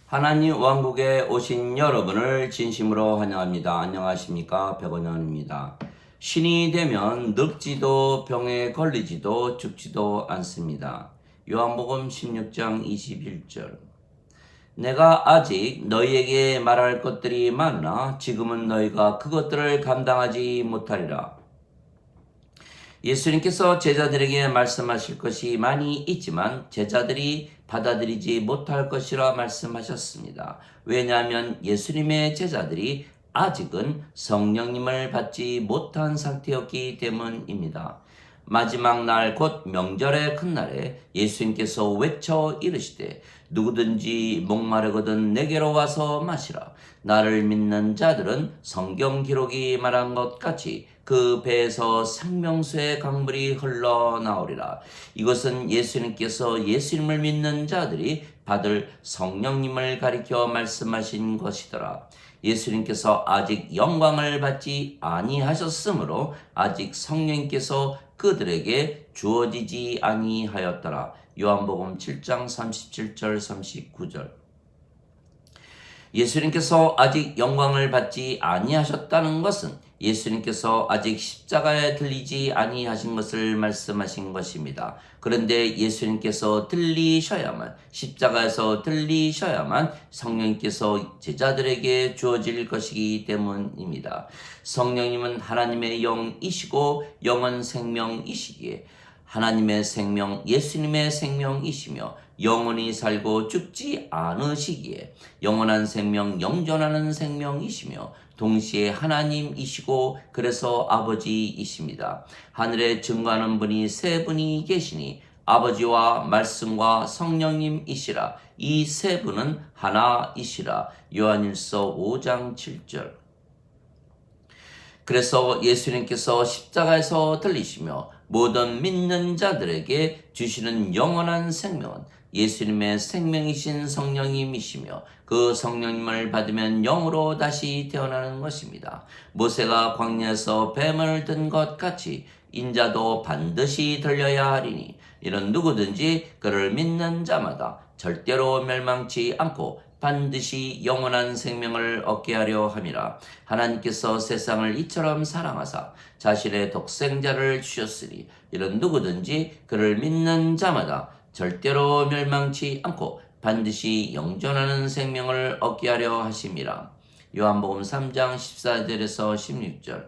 하나님 왕국에 오신 여러분을 진심으로 환영합니다. 안녕하십니까? 백원영입니다. 신이 되면 늙지도 병에 걸리지도 죽지도 않습니다. 요한복음 16장 21절. 내가 아직 너희에게 말할 것들이 많으나 지금은 너희가 그것들을 감당하지 못하리라. 예수님께서 제자들에게 말씀하실 것이 많이 있지만 제자들이 받아들이지 못할 것이라 말씀하셨습니다. 왜냐하면 예수님의 제자들이 아직은 성령님을 받지 못한 상태였기 때문입니다. 마지막 날 곧 명절의 큰 날에 예수님께서 외쳐 이르시되 누구든지 목마르거든 내게로 와서 마시라. 나를 믿는 자들은 성경 기록이 말한 것 같이 그 배에서 생명수의 강물이 흘러나오리라. 이것은 예수님께서 예수님을 믿는 자들이 받을 성령님을 가리켜 말씀하신 것이더라. 예수님께서 아직 영광을 받지 아니하셨으므로 아직 성령님께서 그들에게 주어지지 아니하였더라. 요한복음 7장 37절 39절. 예수님께서 아직 영광을 받지 아니하셨다는 것은 예수님께서 아직 십자가에 들리지 아니하신 것을 말씀하신 것입니다. 그런데 예수님께서 들리셔야만, 십자가에서 들리셔야만 성령님께서 제자들에게 주어질 것이기 때문입니다. 성령님은 하나님의 영이시고 영은 생명이시기에 하나님의 생명, 예수님의 생명이시며 영원히 살고 죽지 않으시기에 영원한 생명, 영존하는 생명이시며 동시에 하나님이시고 그래서 아버지이십니다. 하늘에 증거하는 분이 세 분이 계시니 아버지와 말씀과 성령님이시라. 이 세 분은 하나이시라. 요한일서 5장 7절. 그래서 예수님께서 십자가에서 들리시며 모든 믿는 자들에게 주시는 영원한 생명은 예수님의 생명이신 성령님이시며 그 성령님을 받으면 영으로 다시 태어나는 것입니다. 모세가 광야에서 뱀을 든 것 같이 인자도 반드시 들려야 하리니 이런 누구든지 그를 믿는 자마다 절대로 멸망치 않고 반드시 영원한 생명을 얻게 하려 함이라. 하나님께서 세상을 이처럼 사랑하사 자신의 독생자를 주셨으니 이런 누구든지 그를 믿는 자마다 절대로 멸망치 않고 반드시 영존하는 생명을 얻게 하려 하심이라. 요한복음 3장 14절에서 16절.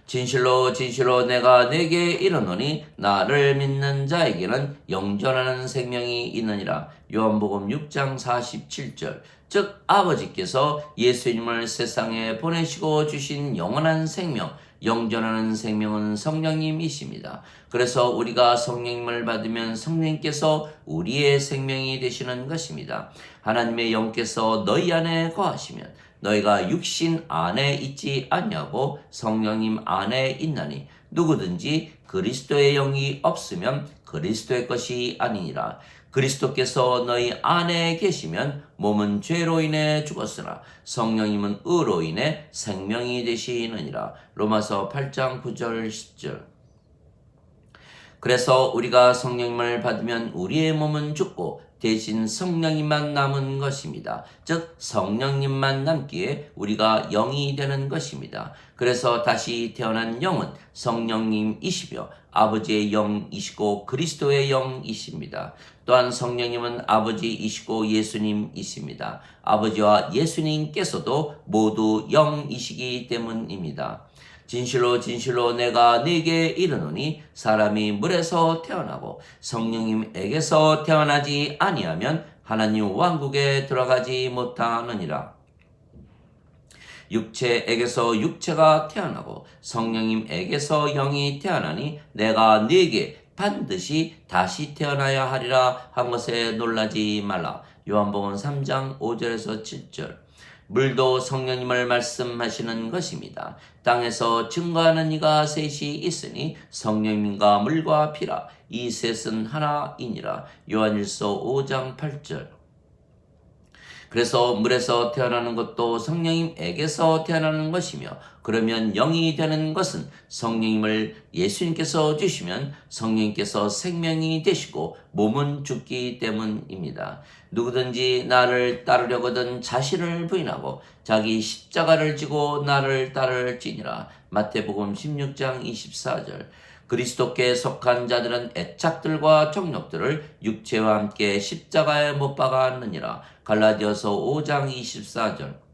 진실로 진실로 내가 네게 이르노니 나를 믿는 자에게는 영존하는 생명이 있느니라. 요한복음 6장 47절. 즉 아버지께서 예수님을 세상에 보내시고 주신 영원한 생명, 영존하는 생명은 성령님이십니다. 그래서 우리가 성령님을 받으면 성령님께서 우리의 생명이 되시는 것입니다. 하나님의 영께서 너희 안에 거하시면 너희가 육신 안에 있지 않냐고 성령님 안에 있나니 누구든지 그리스도의 영이 없으면 그리스도의 것이 아니니라. 그리스도께서 너희 안에 계시면 몸은 죄로 인해 죽었으나 성령님은 의로 인해 생명이 되시느니라. 로마서 8장 9절 10절. 그래서 우리가 성령님을 받으면 우리의 몸은 죽고 대신 성령님만 남은 것입니다. 즉 성령님만 남기에 우리가 영이 되는 것입니다. 그래서 다시 태어난 영은 성령님이시며 아버지의 영이시고 그리스도의 영이십니다. 또한 성령님은 아버지이시고 예수님이십니다. 아버지와 예수님께서도 모두 영이시기 때문입니다. 진실로 진실로 내가 네게 이르노니 사람이 물에서 태어나고 성령님에게서 태어나지 아니하면 하나님 왕국에 들어가지 못하느니라. 육체에게서 육체가 태어나고 성령님에게서 영이 태어나니 내가 네게 반드시 다시 태어나야 하리라 한 것에 놀라지 말라. 요한복음 3장 5절에서 7절. 물도 성령님을 말씀하시는 것입니다. 땅에서 증거하는 이가 셋이 있으니 성령님과 물과 피라. 이 셋은 하나이니라. 요한일서 5장 8절. 그래서 물에서 태어나는 것도 성령님에게서 태어나는 것이며 그러면 영이 되는 것은 성령님을 예수님께서 주시면 성령님께서 생명이 되시고 몸은 죽기 때문입니다. 누구든지 나를 따르려거든 자신을 부인하고 자기 십자가를 지고 나를 따를지니라. 마태복음 16장 24절. 그리스도께 속한 자들은 애착들과 정욕들을 육체와 함께 십자가에 못 박았느니라. 갈라디아서 5장 24절.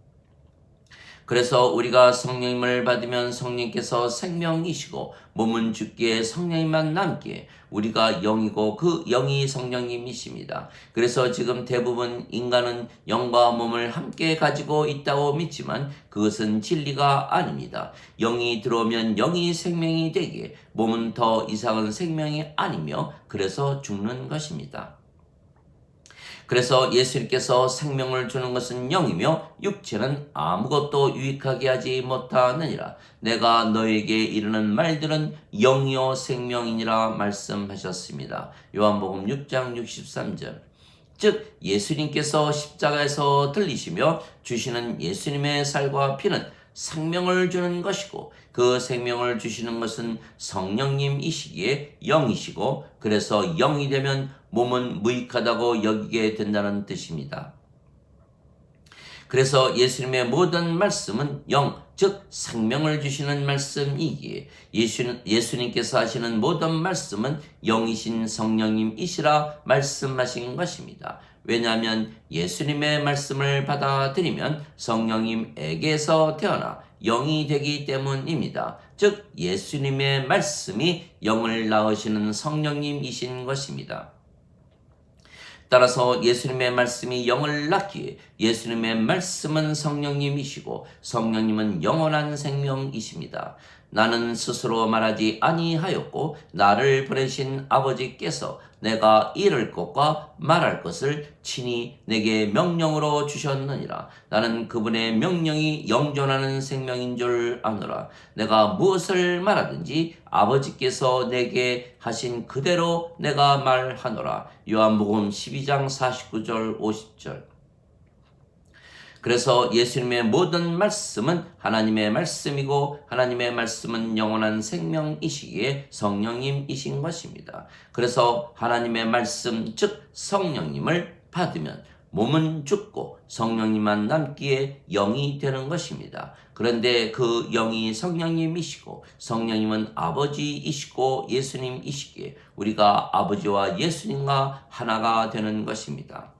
그래서 우리가 성령님을 받으면 성령님께서 생명이시고 몸은 죽기에 성령님만 남기에 우리가 영이고 그 영이 성령님이십니다. 그래서 지금 대부분 인간은 영과 몸을 함께 가지고 있다고 믿지만 그것은 진리가 아닙니다. 영이 들어오면 영이 생명이 되기에 몸은 더 이상은 생명이 아니며 그래서 죽는 것입니다. 그래서 예수님께서 생명을 주는 것은 영이며 육체는 아무것도 유익하게 하지 못하느니라. 내가 너에게 이르는 말들은 영이요 생명이니라 말씀하셨습니다. 요한복음 6장 63절. 즉 예수님께서 십자가에서 들리시며 주시는 예수님의 살과 피는 생명을 주는 것이고 그 생명을 주시는 것은 성령님이시기에 영이시고 그래서 영이 되면 몸은 무익하다고 여기게 된다는 뜻입니다. 그래서 예수님의 모든 말씀은 영, 즉 생명을 주시는 말씀이기에 예수님께서 하시는 모든 말씀은 영이신 성령님이시라 말씀하신 것입니다. 왜냐하면 예수님의 말씀을 받아들이면 성령님에게서 태어나 영이 되기 때문입니다. 즉 예수님의 말씀이 영을 낳으시는 성령님이신 것입니다. 따라서 예수님의 말씀이 영을 낳기에 예수님의 말씀은 성령님이시고 성령님은 영원한 생명이십니다. 나는 스스로 말하지 아니하였고 나를 보내신 아버지께서 내가 이를 것과 말할 것을 친히 내게 명령으로 주셨느니라. 나는 그분의 명령이 영존하는 생명인 줄 아노라. 내가 무엇을 말하든지 아버지께서 내게 하신 그대로 내가 말하노라. 요한복음 12장 49절 50절. 그래서 예수님의 모든 말씀은 하나님의 말씀이고 하나님의 말씀은 영원한 생명이시기에 성령님이신 것입니다. 그래서 하나님의 말씀 즉 성령님을 받으면 몸은 죽고 성령님만 남기에 영이 되는 것입니다. 그런데 그 영이 성령님이시고 성령님은 아버지이시고 예수님이시기에 우리가 아버지와 예수님과 하나가 되는 것입니다.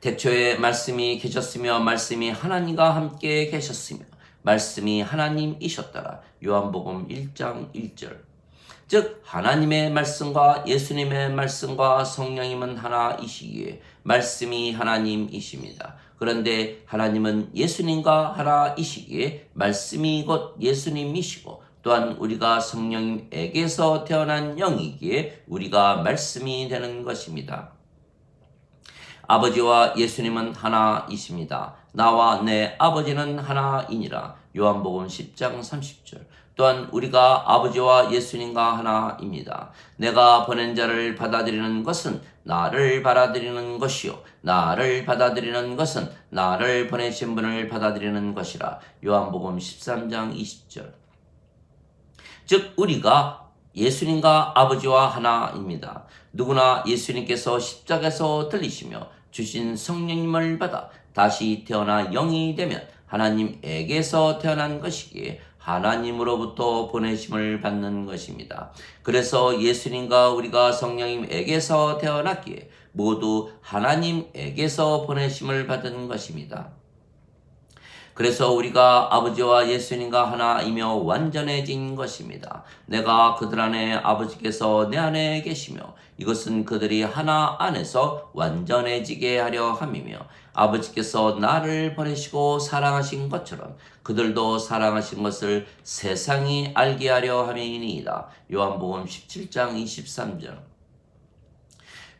태초에 말씀이 계셨으며 말씀이 하나님과 함께 계셨으며 말씀이 하나님이셨더라. 요한복음 1장 1절. 즉 하나님의 말씀과 예수님의 말씀과 성령님은 하나이시기에 말씀이 하나님이십니다. 그런데 하나님은 예수님과 하나이시기에 말씀이 곧 예수님이시고 또한 우리가 성령님에게서 태어난 영이기에 우리가 말씀이 되는 것입니다. 아버지와 예수님은 하나이십니다. 나와 내 아버지는 하나이니라. 요한복음 10장 30절. 또한 우리가 아버지와 예수님과 하나입니다. 내가 보낸 자를 받아들이는 것은 나를 받아들이는 것이요 나를 받아들이는 것은 나를 보내신 분을 받아들이는 것이라. 요한복음 13장 20절. 즉 우리가 예수님과 아버지와 하나입니다. 누구나 예수님께서 십자가에서 들리시며 주신 성령님을 받아 다시 태어나 영이 되면 하나님에게서 태어난 것이기에 하나님으로부터 보내심을 받는 것입니다. 그래서 예수님과 우리가 성령님에게서 태어났기에 모두 하나님에게서 보내심을 받은 것입니다. 그래서 우리가 아버지와 예수님과 하나이며 완전해진 것입니다. 내가 그들 안에 아버지께서 내 안에 계시며 이것은 그들이 하나 안에서 완전해지게 하려 함이며 아버지께서 나를 보내시고 사랑하신 것처럼 그들도 사랑하신 것을 세상이 알게 하려 함이니이다. 요한복음 17장 23절.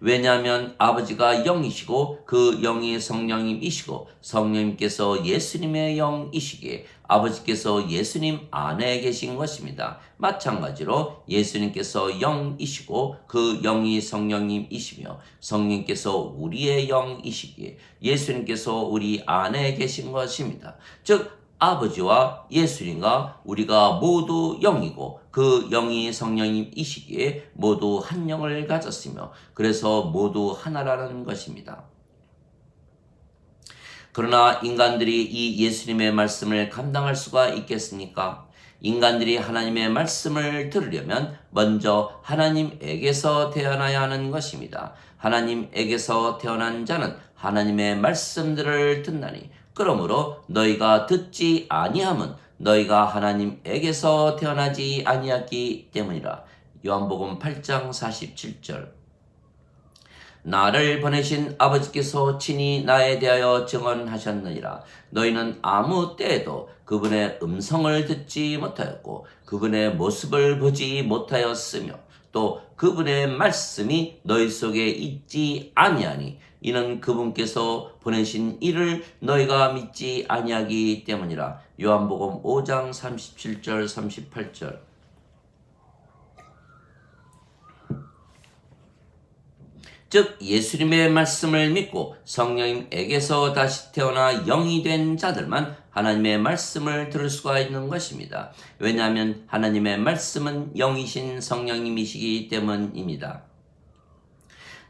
왜냐하면 아버지가 영이시고 그 영이 성령님이시고 성령님께서 예수님의 영이시기에 아버지께서 예수님 안에 계신 것입니다. 마찬가지로 예수님께서 영이시고 그 영이 성령님이시며 성령님께서 우리의 영이시기에 예수님께서 우리 안에 계신 것입니다. 즉 아버지와 예수님과 우리가 모두 영이고 그 영이 성령님이시기에 모두 한 영을 가졌으며 그래서 모두 하나라는 것입니다. 그러나 인간들이 이 예수님의 말씀을 감당할 수가 있겠습니까? 인간들이 하나님의 말씀을 들으려면 먼저 하나님에게서 태어나야 하는 것입니다. 하나님에게서 태어난 자는 하나님의 말씀들을 듣나니 그러므로 너희가 듣지 아니함은 너희가 하나님에게서 태어나지 아니하기 때문이라. 요한복음 8장 47절. 나를 보내신 아버지께서 친히 나에 대하여 증언하셨느니라. 너희는 아무 때에도 그분의 음성을 듣지 못하였고 그분의 모습을 보지 못하였으며 또 그분의 말씀이 너희 속에 있지 아니하니 이는 그분께서 보내신 이를 너희가 믿지 아니하기 때문이라. 요한복음 5장 37절 38절. 즉 예수님의 말씀을 믿고 성령님에게서 다시 태어나 영이 된 자들만 하나님의 말씀을 들을 수가 있는 것입니다. 왜냐하면 하나님의 말씀은 영이신 성령님이시기 때문입니다.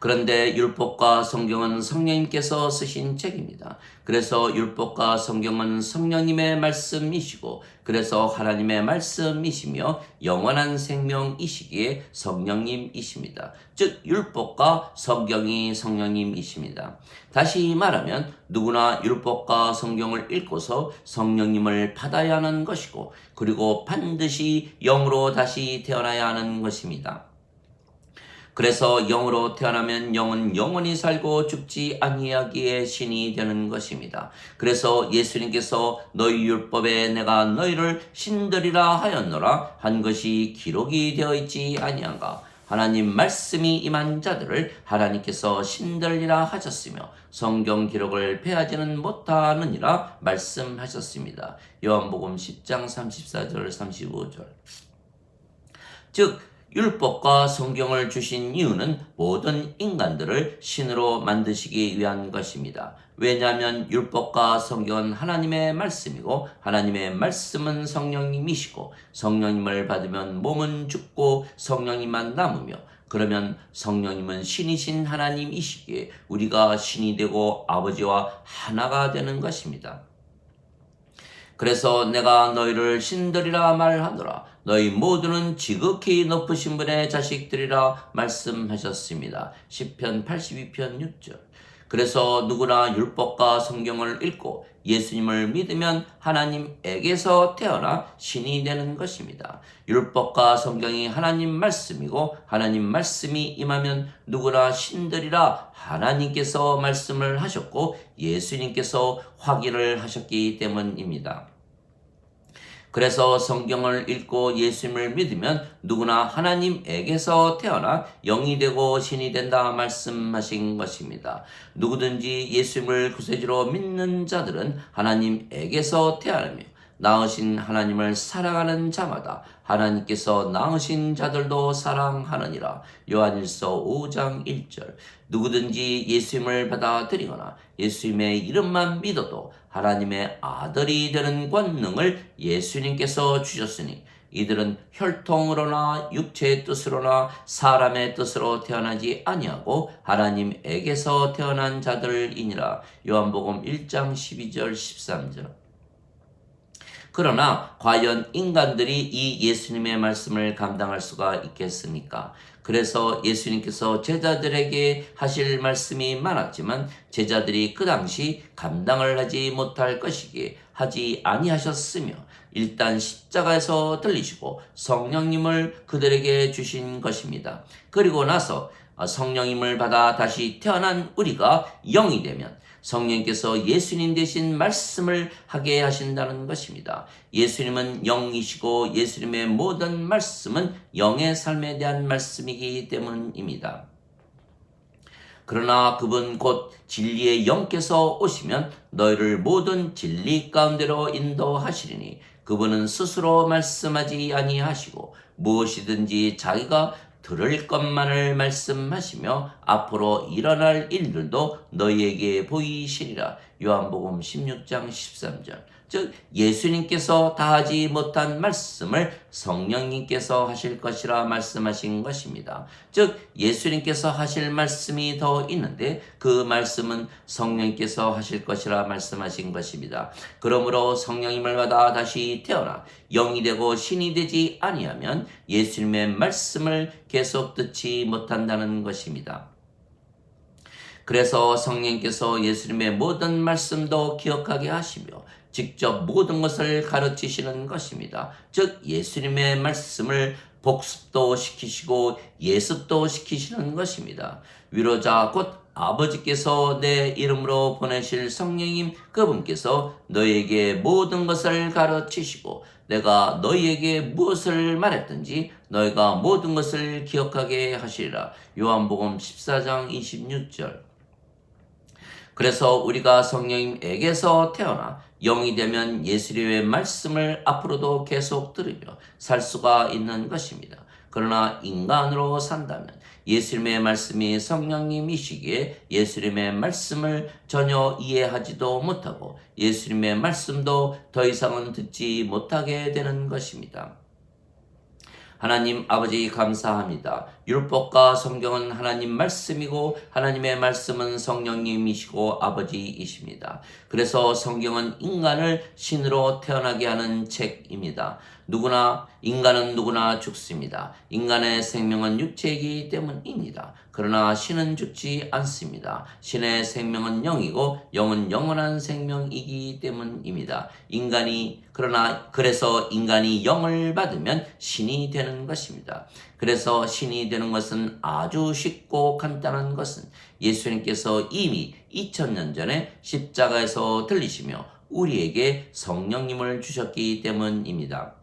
그런데 율법과 성경은 성령님께서 쓰신 책입니다. 그래서 율법과 성경은 성령님의 말씀이시고 그래서 하나님의 말씀이시며 영원한 생명이시기에 성령님이십니다. 즉 율법과 성경이 성령님이십니다. 다시 말하면 누구나 율법과 성경을 읽고서 성령님을 받아야 하는 것이고 그리고 반드시 영으로 다시 태어나야 하는 것입니다. 그래서 영으로 태어나면 영은 영원히 살고 죽지 아니하기에 신이 되는 것입니다. 그래서 예수님께서 너희 율법에 내가 너희를 신들이라 하였노라 한 것이 기록이 되어 있지 아니한가. 하나님 말씀이 임한 자들을 하나님께서 신들이라 하셨으며 성경 기록을 폐하지는 못하느니라 말씀하셨습니다. 요한복음 10장 34절 35절. 즉 율법과 성경을 주신 이유는 모든 인간들을 신으로 만드시기 위한 것입니다. 왜냐하면 율법과 성경은 하나님의 말씀이고 하나님의 말씀은 성령님이시고 성령님을 받으면 몸은 죽고 성령님만 남으며 그러면 성령님은 신이신 하나님이시기에 우리가 신이 되고 아버지와 하나가 되는 것입니다. 그래서 내가 너희를 신들이라 말하노라. 너희 모두는 지극히 높으신 분의 자식들이라 말씀하셨습니다. 시편 82편 6절. 그래서 누구나 율법과 성경을 읽고 예수님을 믿으면 하나님에게서 태어나 신이 되는 것입니다. 율법과 성경이 하나님 말씀이고 하나님 말씀이 임하면 누구나 신들이라 하나님께서 말씀을 하셨고 예수님께서 확인을 하셨기 때문입니다. 그래서 성경을 읽고 예수님을 믿으면 누구나 하나님에게서 태어나 영이 되고 신이 된다 말씀하신 것입니다. 누구든지 예수님을 구세주로 믿는 자들은 하나님에게서 태어나며 낳으신 하나님을 사랑하는 자마다 하나님께서 낳으신 자들도 사랑하느니라. 요한일서 5장 1절. 누구든지 예수님을 받아들이거나 예수님의 이름만 믿어도 하나님의 아들이 되는 권능을 예수님께서 주셨으니 이들은 혈통으로나 육체의 뜻으로나 사람의 뜻으로 태어나지 아니하고 하나님에게서 태어난 자들이니라. 요한복음 1장 12절 13절. 그러나 과연 인간들이 이 예수님의 말씀을 감당할 수가 있겠습니까? 그래서 예수님께서 제자들에게 하실 말씀이 많았지만 제자들이 그 당시 감당을 하지 못할 것이기에 하지 아니하셨으며 일단 십자가에서 들리시고 성령님을 그들에게 주신 것입니다. 그리고 나서 성령님을 받아 다시 태어난 우리가 영이 되면 성령께서 예수님 대신 말씀을 하게 하신다는 것입니다. 예수님은 영이시고 예수님의 모든 말씀은 영의 삶에 대한 말씀이기 때문입니다. 그러나 그분 곧 진리의 영께서 오시면 너희를 모든 진리 가운데로 인도하시리니 그분은 스스로 말씀하지 아니하시고 무엇이든지 자기가 들을 것만을 말씀하시며 앞으로 일어날 일들도 너희에게 보이시리라. 요한복음 16장 13절. 즉 예수님께서 다하지 못한 말씀을 성령님께서 하실 것이라 말씀하신 것입니다. 즉 예수님께서 하실 말씀이 더 있는데 그 말씀은 성령님께서 하실 것이라 말씀하신 것입니다. 그러므로 성령님을 받아 다시 태어나 영이 되고 신이 되지 아니하면 예수님의 말씀을 계속 듣지 못한다는 것입니다. 그래서 성령께서 예수님의 모든 말씀도 기억하게 하시며 직접 모든 것을 가르치시는 것입니다. 즉 예수님의 말씀을 복습도 시키시고 예습도 시키시는 것입니다. 위로자 곧 아버지께서 내 이름으로 보내실 성령님 그분께서 너희에게 모든 것을 가르치시고 내가 너희에게 무엇을 말했든지 너희가 모든 것을 기억하게 하시리라. 요한복음 14장 26절. 그래서 우리가 성령님에게서 태어나 영이 되면 예수님의 말씀을 앞으로도 계속 들으며 살 수가 있는 것입니다. 그러나 인간으로 산다면 예수님의 말씀이 성령님이시기에 예수님의 말씀을 전혀 이해하지도 못하고 예수님의 말씀도 더 이상은 듣지 못하게 되는 것입니다. 하나님 아버지 감사합니다. 율법과 성경은 하나님 말씀이고 하나님의 말씀은 성령님이시고 아버지이십니다. 그래서 성경은 인간을 신으로 태어나게 하는 책입니다. 인간은 누구나 죽습니다. 인간의 생명은 육체이기 때문입니다. 그러나 신은 죽지 않습니다. 신의 생명은 영이고 영은 영원한 생명이기 때문입니다. 그래서 인간이 영을 받으면 신이 되는 것입니다. 그래서 신이 되는 것은 아주 쉽고 간단한 것은 예수님께서 이미 2000년 전에 십자가에서 들리시며 우리에게 성령님을 주셨기 때문입니다.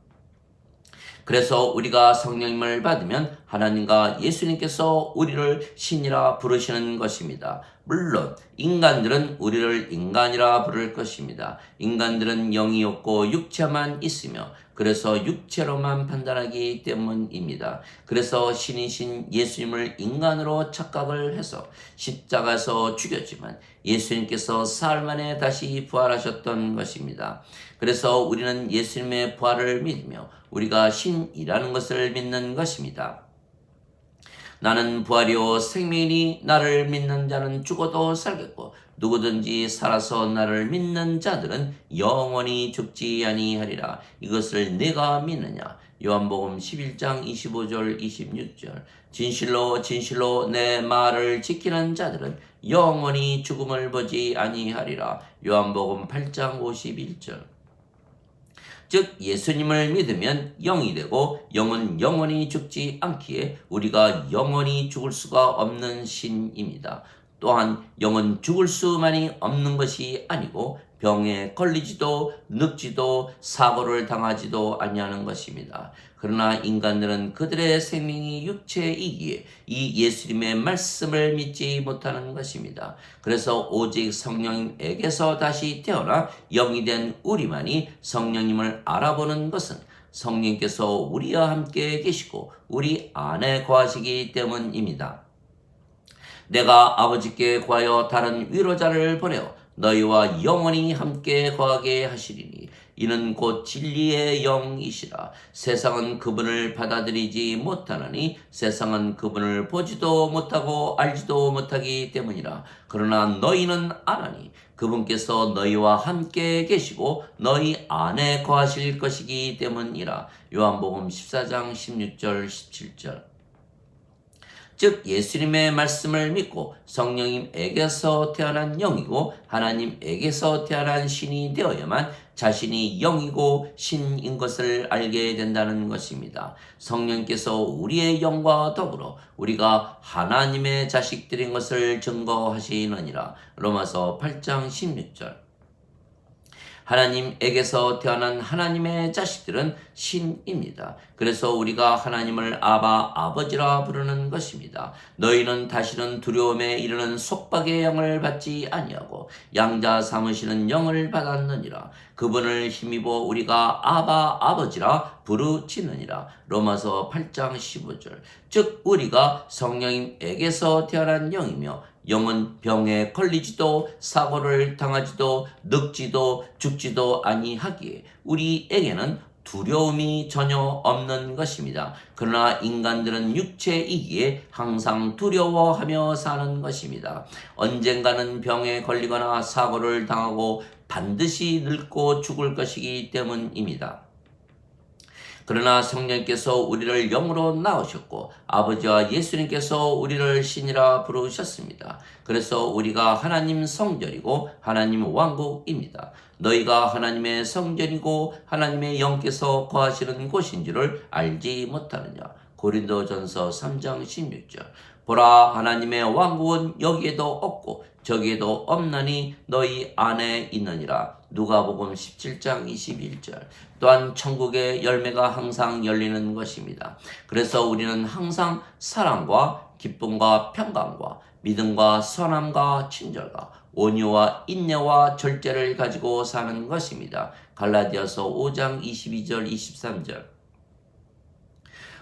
그래서 우리가 성령님을 받으면 하나님과 예수님께서 우리를 신이라 부르시는 것입니다. 물론 인간들은 우리를 인간이라 부를 것입니다. 인간들은 영이 없고 육체만 있으며 그래서 육체로만 판단하기 때문입니다. 그래서 신이신 예수님을 인간으로 착각을 해서 십자가에서 죽였지만 예수님께서 사흘 만에 다시 부활하셨던 것입니다. 그래서 우리는 예수님의 부활을 믿으며 우리가 신이라는 것을 믿는 것입니다. 나는 부활이요 생명이니 나를 믿는 자는 죽어도 살겠고 누구든지 살아서 나를 믿는 자들은 영원히 죽지 아니하리라. 이것을 내가 믿느냐? 요한복음 11장 25절 26절. 진실로 진실로 내 말을 지키는 자들은 영원히 죽음을 보지 아니하리라. 요한복음 8장 51절. 즉 예수님을 믿으면 영이 되고 영은 영원히 죽지 않기에 우리가 영원히 죽을 수가 없는 신입니다. 또한 영은 죽을 수만이 없는 것이 아니고 병에 걸리지도 늙지도 사고를 당하지도 아니하는 것입니다. 그러나 인간들은 그들의 생명이 육체이기에 이 예수님의 말씀을 믿지 못하는 것입니다. 그래서 오직 성령님에게서 다시 태어나 영이 된 우리만이 성령님을 알아보는 것은 성령께서 우리와 함께 계시고 우리 안에 거하시기 때문입니다. 내가 아버지께 구하여 다른 위로자를 보내어 너희와 영원히 함께 거하게 하시리니 이는 곧 진리의 영이시라. 세상은 그분을 받아들이지 못하나니 세상은 그분을 보지도 못하고 알지도 못하기 때문이라. 그러나 너희는 아나니 그분께서 너희와 함께 계시고 너희 안에 거하실 것이기 때문이라. 요한복음 14장 16절 17절. 즉 예수님의 말씀을 믿고 성령님에게서 태어난 영이고 하나님에게서 태어난 신이 되어야만 자신이 영이고 신인 것을 알게 된다는 것입니다. 성령께서 우리의 영과 더불어 우리가 하나님의 자식들인 것을 증거하시느니라. 로마서 8장 16절. 하나님에게서 태어난 하나님의 자식들은 신입니다. 그래서 우리가 하나님을 아바 아버지라 부르는 것입니다. 너희는 다시는 두려움에 이르는 속박의 영을 받지 아니하고 양자 삼으시는 영을 받았느니라. 그분을 힘입어 우리가 아바 아버지라 부르짖느니라. 로마서 8장 15절. 즉 우리가 성령님에게서 태어난 영이며 영은 병에 걸리지도 사고를 당하지도 늙지도 죽지도 아니하기에 우리에게는 두려움이 전혀 없는 것입니다. 그러나 인간들은 육체이기에 항상 두려워하며 사는 것입니다. 언젠가는 병에 걸리거나 사고를 당하고 반드시 늙고 죽을 것이기 때문입니다. 그러나 성령께서 우리를 영으로 낳으셨고 아버지와 예수님께서 우리를 신이라 부르셨습니다. 그래서 우리가 하나님 성전이고 하나님 왕국입니다. 너희가 하나님의 성전이고 하나님의 영께서 거하시는 곳인 줄을 알지 못하느냐. 고린도전서 3장 16절. 보라, 하나님의 왕국은 여기에도 없고 저기에도 없나니 너희 안에 있느니라. 누가복음 17장 21절. 또한 천국의 열매가 항상 열리는 것입니다. 그래서 우리는 항상 사랑과 기쁨과 평강과 믿음과 선함과 친절과 온유와 인내와 절제를 가지고 사는 것입니다. 갈라디아서 5장 22절 23절.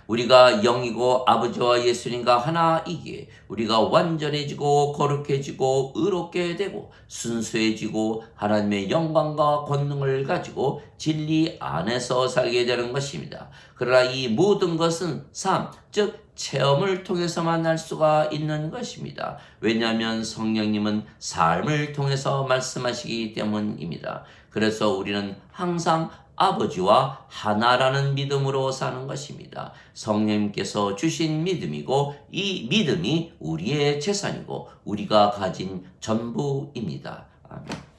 우리가 영이고 아버지와 예수님과 하나이기에 우리가 완전해지고 거룩해지고 의롭게 되고 순수해지고 하나님의 영광과 권능을 가지고 진리 안에서 살게 되는 것입니다. 그러나 이 모든 것은 삶, 즉 체험을 통해서만 할 수가 있는 것입니다. 왜냐하면 성령님은 삶을 통해서 말씀하시기 때문입니다. 그래서 우리는 항상 아버지와 하나라는 믿음으로 사는 것입니다. 성령님께서 주신 믿음이고 이 믿음이 우리의 재산이고 우리가 가진 전부입니다. 아멘.